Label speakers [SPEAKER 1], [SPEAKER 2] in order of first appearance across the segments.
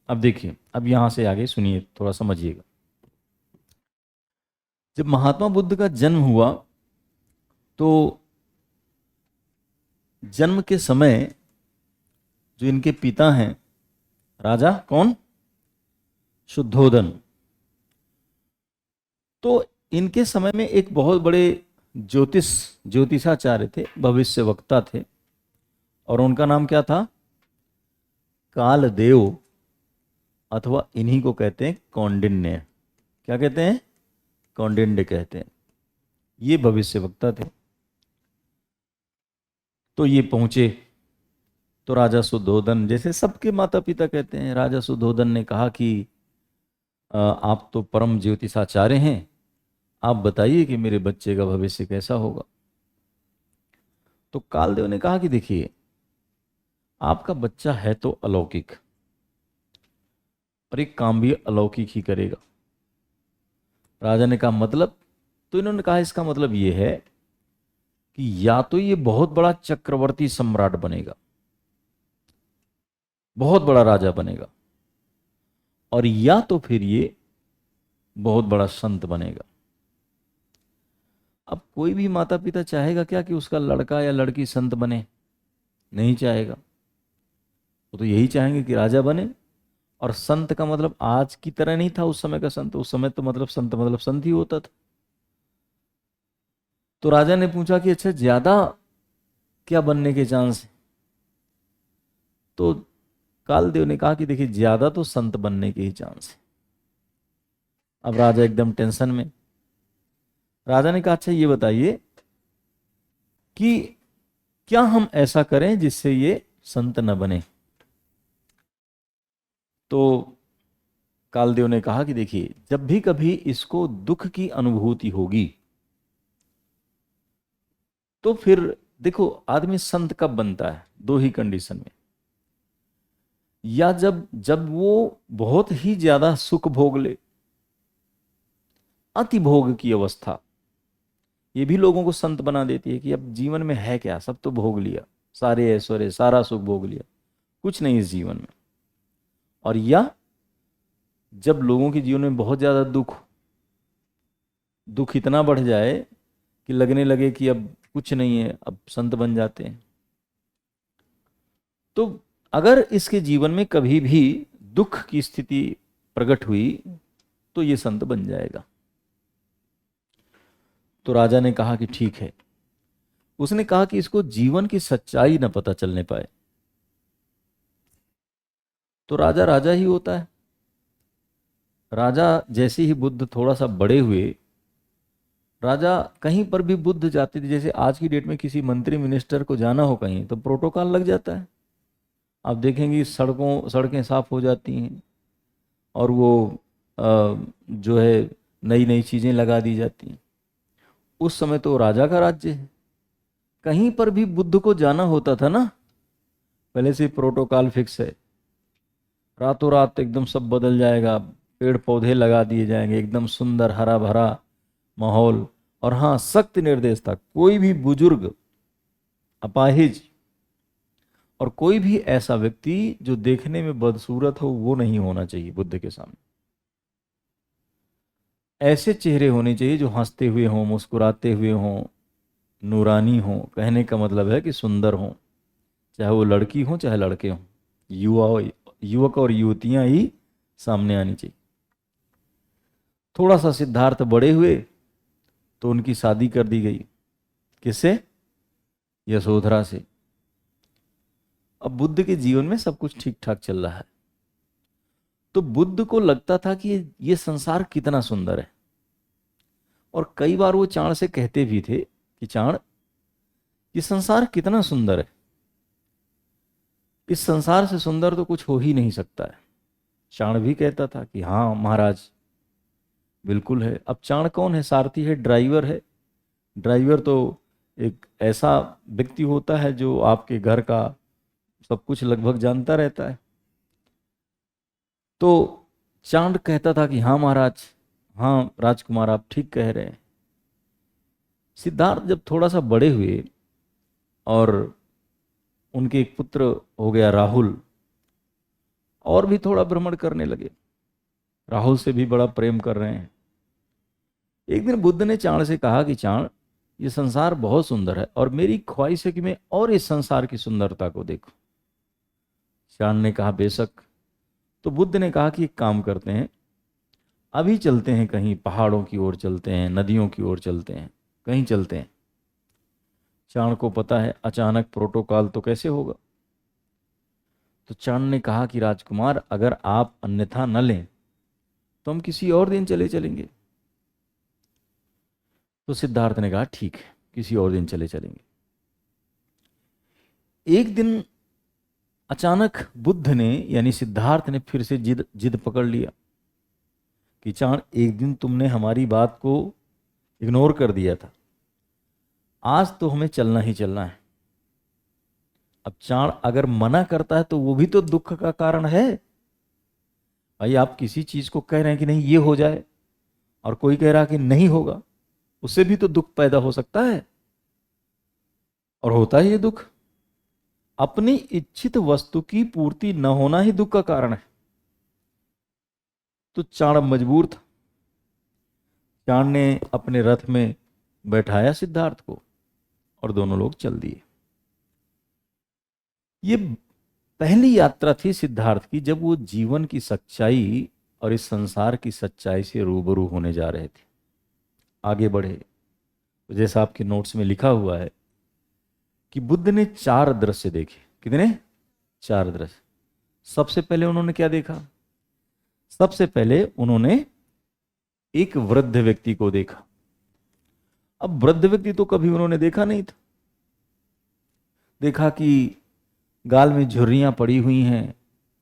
[SPEAKER 1] अब देखिए, अब यहां से आगे सुनिए, थोड़ा समझिएगा। जब महात्मा बुद्ध का जन्म हुआ तो जन्म के समय जो इनके पिता हैं, राजा कौन, शुद्धोदन, तो इनके समय में एक बहुत बड़े ज्योतिषाचार्य थे, भविष्य वक्ता थे, और उनका नाम क्या था, कालदेव, अथवा इन्हीं को कहते हैं कौंडिन्य। क्या कहते हैं, कौंडिन्य कहते हैं। ये भविष्य वक्ता थे। तो ये पहुंचे, तो राजा सुद्धोधन, जैसे सबके माता पिता कहते हैं, राजा सुद्धोधन ने कहा कि आप तो परम ज्योतिषाचार्य हैं, आप बताइए कि मेरे बच्चे का भविष्य कैसा होगा। तो कालदेव ने कहा कि देखिए, आपका बच्चा है तो अलौकिक, और एक काम भी अलौकिक ही करेगा। राजा ने कहा मतलब, तो इन्होंने कहा इसका मतलब ये है कि या तो ये बहुत बड़ा चक्रवर्ती सम्राट बनेगा, बहुत बड़ा राजा बनेगा, और या तो फिर ये बहुत बड़ा संत बनेगा। अब कोई भी माता पिता चाहेगा क्या कि उसका लड़का या लड़की संत बने? नहीं चाहेगा। वो तो यही चाहेंगे कि राजा बने। और संत का मतलब आज की तरह नहीं था उस समय का संत, उस समय तो मतलब संत ही होता था। तो राजा ने पूछा कि अच्छा, ज्यादा क्या बनने के चांस है? तो कालदेव ने कहा कि देखिए, ज्यादा तो संत बनने के ही चांस है। अब राजा एकदम टेंशन में। राजा ने कहा अच्छा ये बताइए कि क्या हम ऐसा करें जिससे ये संत न बने? तो कालदेव ने कहा कि देखिए, जब भी कभी इसको दुख की अनुभूति होगी, तो फिर देखो, आदमी संत कब बनता है? दो ही कंडीशन में। या जब जब वो बहुत ही ज्यादा सुख भोग ले, अति भोग की अवस्था, ये भी लोगों को संत बना देती है कि अब जीवन में है क्या, सब तो भोग लिया, सारे ऐश्वर्य सारा सुख भोग लिया, कुछ नहीं इस जीवन में। और या जब लोगों के जीवन में बहुत ज्यादा दुख, दुख इतना बढ़ जाए कि लगने लगे कि अब कुछ नहीं है, अब संत बन जाते हैं। तो अगर इसके जीवन में कभी भी दुख की स्थिति प्रकट हुई, तो ये संत बन जाएगा। तो राजा ने कहा कि ठीक है। उसने कहा कि इसको जीवन की सच्चाई न पता चलने पाए। तो राजा राजा ही होता है। राजा जैसे ही बुद्ध थोड़ा सा बड़े हुए, राजा कहीं पर भी बुद्ध जाते थे, जैसे आज की डेट में किसी मंत्री मिनिस्टर को जाना हो कहीं, तो प्रोटोकॉल लग जाता है। आप देखेंगे सड़कें साफ हो जाती हैं, और वो जो है नई नई चीजें लगा दी जाती हैं। उस समय तो राजा का राज्य है। कहीं पर भी बुद्ध को जाना होता था ना, पहले से प्रोटोकॉल फिक्स है। रातों रात एकदम सब बदल जाएगा, पेड़ पौधे लगा दिए जाएंगे, एकदम सुंदर हरा भरा माहौल। और हाँ, सख्त निर्देश था, कोई भी बुजुर्ग, अपाहिज, और कोई भी ऐसा व्यक्ति जो देखने में बदसूरत हो, वो नहीं होना चाहिए बुद्ध के सामने। ऐसे चेहरे होने चाहिए जो हंसते हुए हों, मुस्कुराते हुए हों, नूरानी हों। कहने का मतलब है कि सुंदर हों, चाहे वो लड़की हो चाहे लड़के हों, युवा युवक और युवतियां ही सामने आनी चाहिए। थोड़ा सा सिद्धार्थ बड़े हुए तो उनकी शादी कर दी गई। किससे? यशोधरा से। अब बुद्ध के जीवन में सब कुछ ठीक ठाक चल रहा है। तो बुद्ध को लगता था कि ये संसार कितना सुंदर है। और कई बार वो चाण से कहते भी थे कि चाण, ये संसार कितना सुंदर है, इस संसार से सुंदर तो कुछ हो ही नहीं सकता है। चाण भी कहता था कि हाँ महाराज, बिल्कुल है। अब चाण कौन है? सारथी है, ड्राइवर है। ड्राइवर तो एक ऐसा व्यक्ति होता है जो आपके घर का सब कुछ लगभग जानता रहता है। तो चांद कहता था कि हाँ महाराज, हाँ राजकुमार, आप ठीक कह रहे हैं। सिद्धार्थ जब थोड़ा सा बड़े हुए और उनके एक पुत्र हो गया राहुल, और भी थोड़ा भ्रमण करने लगे। राहुल से भी बड़ा प्रेम कर रहे हैं। एक दिन बुद्ध ने चाण से कहा कि चाण, ये संसार बहुत सुंदर है और मेरी ख्वाहिश है कि मैं और इस संसार की सुंदरता को देखूं। चाण ने कहा बेशक। तो बुद्ध ने कहा कि एक काम करते हैं, अभी चलते हैं, कहीं पहाड़ों की ओर चलते हैं, नदियों की ओर चलते हैं, कहीं चलते हैं। चाण को पता है अचानक प्रोटोकॉल तो कैसे होगा। तो चाण ने कहा कि राजकुमार, अगर आप अन्यथा न लें तो हम किसी और दिन चले चलेंगे। तो सिद्धार्थ ने कहा ठीक है, किसी और दिन चले चलेंगे। एक दिन अचानक बुद्ध ने यानी सिद्धार्थ ने फिर से जिद जिद पकड़ लिया कि चाण, एक दिन तुमने हमारी बात को इग्नोर कर दिया था, आज तो हमें चलना ही चलना है। अब चाण अगर मना करता है तो वो भी तो दुख का कारण है। भाई, आप किसी चीज को कह रहे हैं कि नहीं ये हो जाए और कोई कह रहा कि नहीं होगा, उससे भी तो दुख पैदा हो सकता है, और होता है ये दुख। अपनी इच्छित वस्तु की पूर्ति न होना ही दुख का कारण है। तो चाण मजबूर था। चाण ने अपने रथ में बैठाया सिद्धार्थ को और दोनों लोग चल दिए। ये पहली यात्रा थी सिद्धार्थ की जब वो जीवन की सच्चाई और इस संसार की सच्चाई से रूबरू होने जा रहे थे। आगे बढ़े तो जैसा आपके नोट्स में लिखा हुआ है कि बुद्ध ने 4 दृश्य देखे। कितने? 4 दृश्य। सबसे पहले उन्होंने क्या देखा? सबसे पहले उन्होंने एक वृद्ध व्यक्ति को देखा। अब वृद्ध व्यक्ति तो कभी उन्होंने देखा नहीं था। देखा कि गाल में झुर्रियां पड़ी हुई हैं,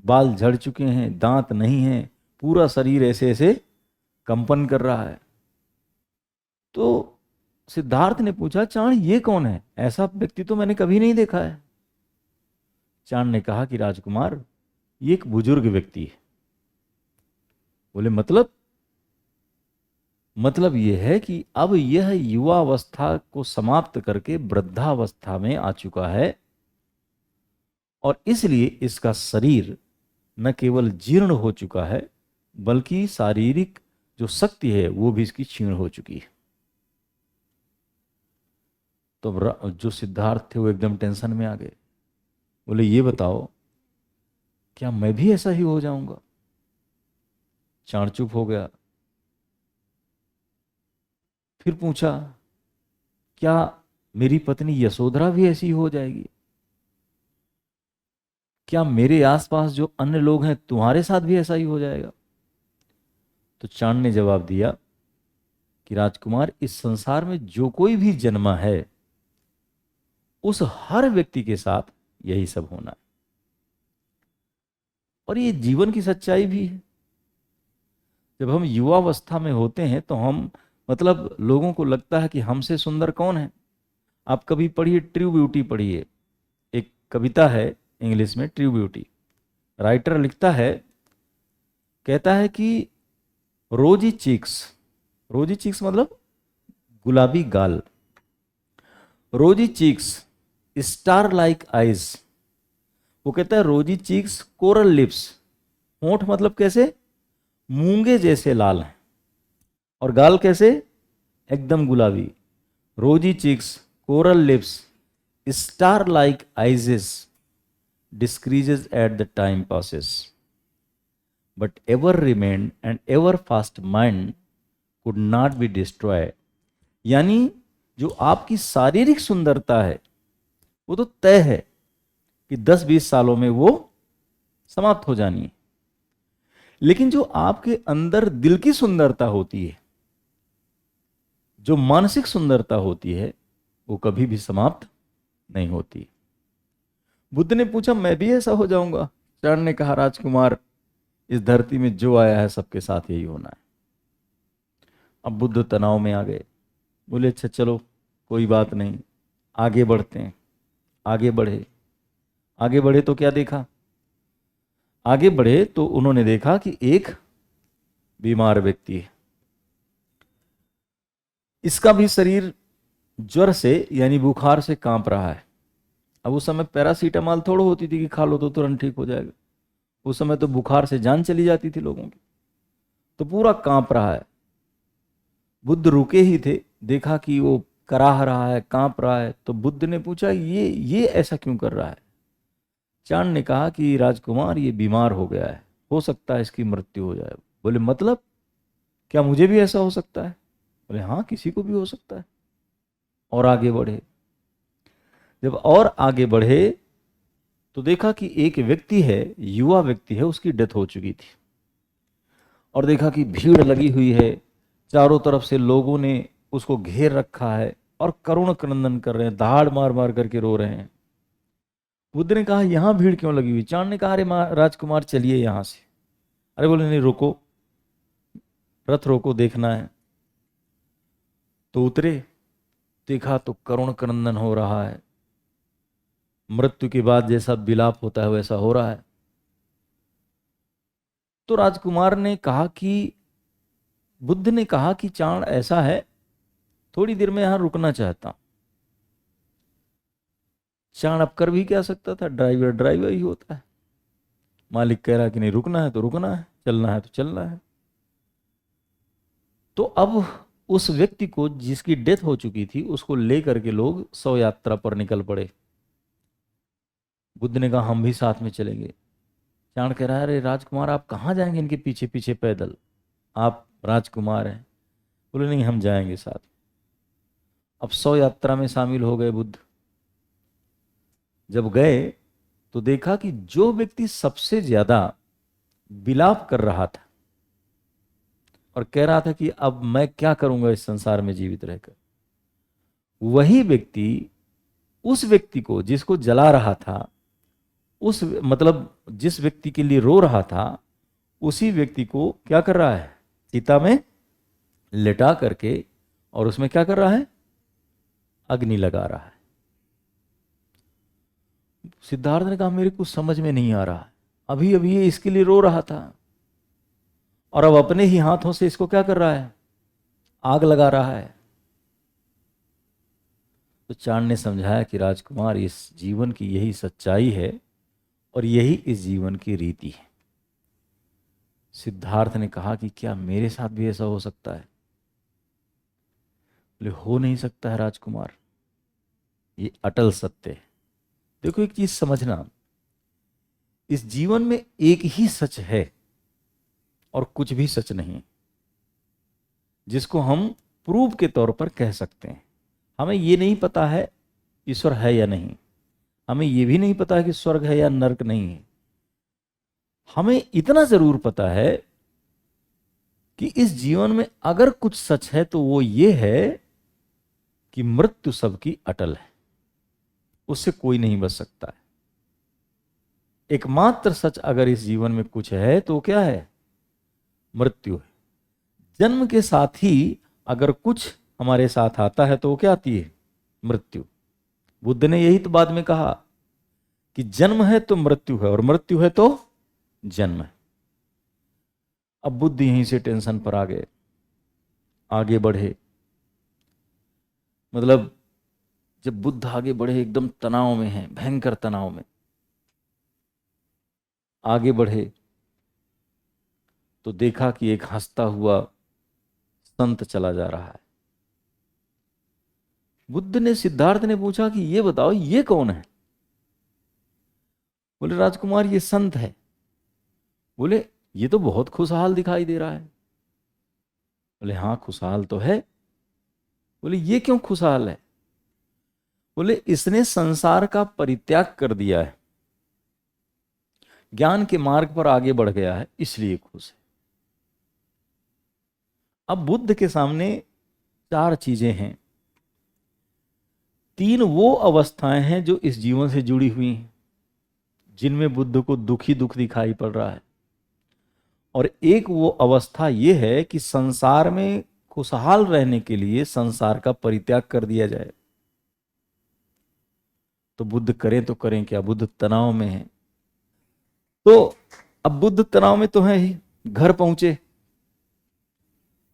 [SPEAKER 1] बाल झड़ चुके हैं, दांत नहीं हैं, पूरा शरीर ऐसे ऐसे कंपन कर रहा है। तो सिद्धार्थ ने पूछा, चाण ये कौन है? ऐसा व्यक्ति तो मैंने कभी नहीं देखा है। चाण ने कहा कि राजकुमार, ये एक बुजुर्ग व्यक्ति है। बोले मतलब यह है कि अब यह युवावस्था को समाप्त करके वृद्धावस्था में आ चुका है और इसलिए इसका शरीर न केवल जीर्ण हो चुका है बल्कि शारीरिक जो शक्ति है वो भी इसकी क्षीण हो चुकी है। तो जो सिद्धार्थ थे वो एकदम टेंशन में आ गए। बोले ये बताओ, क्या मैं भी ऐसा ही हो जाऊंगा? चाण चुप हो गया। फिर पूछा, क्या मेरी पत्नी यशोधरा भी ऐसी हो जाएगी? क्या मेरे आसपास जो अन्य लोग हैं तुम्हारे साथ भी ऐसा ही हो जाएगा? तो चाण ने जवाब दिया कि राजकुमार, इस संसार में जो कोई भी जन्मा है उस हर व्यक्ति के साथ यही सब होना है, और ये जीवन की सच्चाई भी है। जब हम युवावस्था में होते हैं तो हम मतलब लोगों को लगता है कि हमसे सुंदर कौन है। आप कभी पढ़िए, ट्रू ब्यूटी पढ़िए, एक कविता है इंग्लिश में, ट्रू ब्यूटी। राइटर लिखता है, कहता है कि रोजी चीक्स मतलब गुलाबी गाल, रोजी चीक्स स्टार लाइक आइज। वो कहता है रोजी चीक्स कोरल लिप्स, होंठ मतलब कैसे? मूंगे जैसे लाल हैं, और गाल कैसे? एकदम गुलाबी। Rosy cheeks, coral lips, star like eyes decreases at the time passes, but ever remained and ever fast mind could not be destroyed। यानी जो आपकी शारीरिक सुंदरता है वो तो तय है कि 10-20 सालों में वो समाप्त हो जानी है, लेकिन जो आपके अंदर दिल की सुंदरता होती है, जो मानसिक सुंदरता होती है, वो कभी भी समाप्त नहीं होती। बुद्ध ने पूछा, मैं भी ऐसा हो जाऊंगा? चाण ने कहा, राजकुमार, इस धरती में जो आया है सबके साथ यही होना है। अब बुद्ध तनाव में आ गए। बोले अच्छा चलो कोई बात नहीं, आगे बढ़ते हैं। आगे बढ़े तो क्या देखा? आगे बढ़े तो उन्होंने देखा कि एक बीमार व्यक्ति है। इसका भी शरीर ज्वर से यानी बुखार से कांप रहा है। अब उस समय पैरासीटामॉल थोड़ा होती थी कि खा लो तो तुरंत ठीक हो जाएगा। उस समय तो बुखार से जान चली जाती थी लोगों की, तो पूरा कांप रहा है। बुद्ध रुके ही थे, देखा कि वो कराह रहा है, कांप रहा है, तो बुद्ध ने पूछा ये ऐसा क्यों कर रहा है। चाण ने कहा कि राजकुमार ये बीमार हो गया है, हो सकता है इसकी मृत्यु हो जाए। बोले मतलब, क्या मुझे भी ऐसा हो सकता है? बोले हाँ, किसी को भी हो सकता है। और आगे बढ़े। जब और आगे बढ़े तो देखा कि एक व्यक्ति है, युवा व्यक्ति है, उसकी डेथ हो चुकी थी। और देखा कि भीड़ लगी हुई है, चारों तरफ से लोगों ने उसको घेर रखा है और करुण क्रंदन कर रहे हैं, दहाड़ मार मार करके रो रहे हैं। बुद्ध ने कहा यहां भीड़ क्यों लगी हुई? चाण ने कहा अरे राजकुमार चलिए यहां से। अरे बोले नहीं, रुको, रथ रोको, देखना है। तो उतरे, देखा तो करुण क्रंदन हो रहा है, मृत्यु के बाद जैसा विलाप होता है वैसा हो रहा है। तो राजकुमार ने कहा कि, बुद्ध ने कहा कि चाण ऐसा है, थोड़ी देर में यहां रुकना चाहता हूं। चाण अब कर भी क्या सकता था, ड्राइवर ड्राइवर ही होता है। मालिक कह रहा है कि नहीं, रुकना है तो रुकना है, चलना है तो चलना है। तो अब उस व्यक्ति को जिसकी डेथ हो चुकी थी, उसको लेकर के लोग शव यात्रा पर निकल पड़े। बुद्ध ने कहा हम भी साथ में चलेंगे। चाण कह रहा है अरे राजकुमार, आप कहाँ जाएंगे इनके पीछे पीछे पैदल, आप राजकुमार हैं। बोले नहीं, हम जाएंगे साथ। अब शव यात्रा में शामिल हो गए बुद्ध। जब गए तो देखा कि जो व्यक्ति सबसे ज्यादा विलाप कर रहा था और कह रहा था कि अब मैं क्या करूंगा इस संसार में जीवित रहकर, वही व्यक्ति उस व्यक्ति को जिसको जला रहा था, उस मतलब जिस व्यक्ति के लिए रो रहा था, उसी व्यक्ति को क्या कर रहा है, चिता में लेटा करके, और उसमें क्या कर रहा है, अग्नि लगा रहा है। सिद्धार्थ ने कहा मेरे कुछ समझ में नहीं आ रहा है, अभी अभी ये इसके लिए रो रहा था और अब अपने ही हाथों से इसको क्या कर रहा है, आग लगा रहा है। तो चाण ने समझाया कि राजकुमार, इस जीवन की यही सच्चाई है और यही इस जीवन की रीति है। सिद्धार्थ ने कहा कि क्या मेरे साथ भी ऐसा हो सकता है? बोले हो नहीं सकता है राजकुमार, ये अटल सत्य है। देखो एक चीज समझना, इस जीवन में एक ही सच है और कुछ भी सच नहीं, जिसको हम प्रूव के तौर पर कह सकते हैं। हमें ये नहीं पता है ईश्वर है या नहीं, हमें ये भी नहीं पता है कि स्वर्ग है या नरक नहीं है। हमें इतना जरूर पता है कि इस जीवन में अगर कुछ सच है तो वो ये है कि मृत्यु सबकी अटल है, उससे कोई नहीं बच सकता है। एकमात्र सच अगर इस जीवन में कुछ है तो क्या है, मृत्यु है। जन्म के साथ ही अगर कुछ हमारे साथ आता है तो वो क्या आती है, मृत्यु। बुद्ध ने यही तो बाद में कहा कि जन्म है तो मृत्यु है और मृत्यु है तो जन्म है। अब बुद्ध यहीं से टेंशन पर आ गए, आगे बढ़े। मतलब जब बुद्ध आगे बढ़े, एकदम तनाव में है, भयंकर तनाव में आगे बढ़े, तो देखा कि एक हंसता हुआ संत चला जा रहा है। बुद्ध ने, सिद्धार्थ ने पूछा कि ये बताओ ये कौन है? बोले राजकुमार ये संत है। बोले ये तो बहुत खुशहाल दिखाई दे रहा है। बोले हाँ खुशहाल तो है। बोले ये क्यों खुशहाल है? बोले इसने संसार का परित्याग कर दिया है, ज्ञान के मार्ग पर आगे बढ़ गया है, इसलिए खुश है। अब बुद्ध के सामने चार चीजें हैं, तीन वो अवस्थाएं हैं जो इस जीवन से जुड़ी हुई हैं, जिनमें बुद्ध को दुखी दुख दिखाई पड़ रहा है, और एक वो अवस्था ये है कि संसार में खुशहाल रहने के लिए संसार का परित्याग कर दिया जाए। तो बुद्ध करें तो करें क्या, बुद्ध तनाव में है। तो अब बुद्ध तनाव में तो है ही। घर पहुंचे,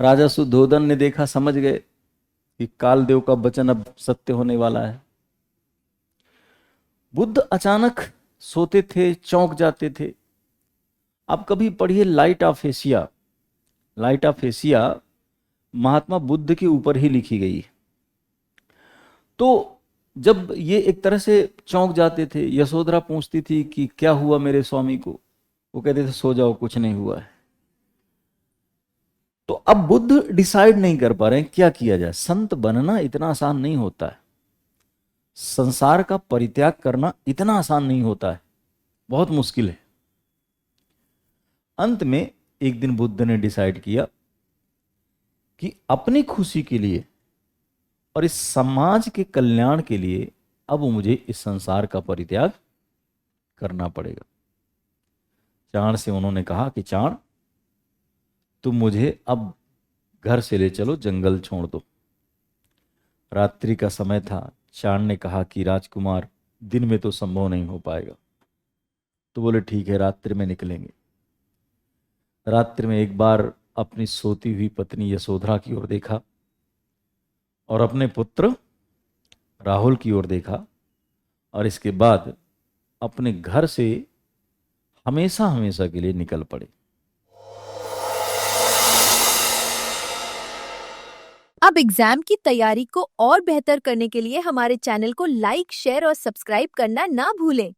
[SPEAKER 1] राजा सुद्धोधन ने देखा, समझ गए कि कालदेव का वचन अब सत्य होने वाला है। बुद्ध अचानक सोते थे, चौंक जाते थे, आप कभी पढ़िए light of Asia. Light of Asia Mahatma Buddha के ऊपर ही लिखी गई है। तो जब ये एक तरह से चौंक जाते थे, यशोधरा पूछती थी कि क्या हुआ मेरे स्वामी को, वो कहते थे सो जाओ कुछ नहीं हुआ है। तो अब बुद्ध डिसाइड नहीं कर पा रहे हैं क्या किया जाए। संत बनना इतना आसान नहीं होता है, संसार का परित्याग करना इतना आसान नहीं होता है, बहुत मुश्किल है। अंत में एक दिन बुद्ध ने डिसाइड किया कि अपनी खुशी के लिए और इस समाज के कल्याण के लिए अब मुझे इस संसार का परित्याग करना पड़ेगा। चाण से उन्होंने कहा कि चाण, तुम मुझे अब घर से ले चलो, जंगल छोड़ दो। रात्रि का समय था। चाण ने कहा कि राजकुमार, दिन में तो संभव नहीं हो पाएगा। तो बोले ठीक है, रात्रि में निकलेंगे। रात्रि में एक बार अपनी सोती हुई पत्नी यशोधरा की ओर देखा और अपने पुत्र राहुल की ओर देखा, और इसके बाद अपने घर से हमेशा हमेशा के लिए निकल पड़े।
[SPEAKER 2] अब एग्जाम की तैयारी को और बेहतर करने के लिए हमारे चैनल को लाइक, शेयर और सब्सक्राइब करना ना भूलें।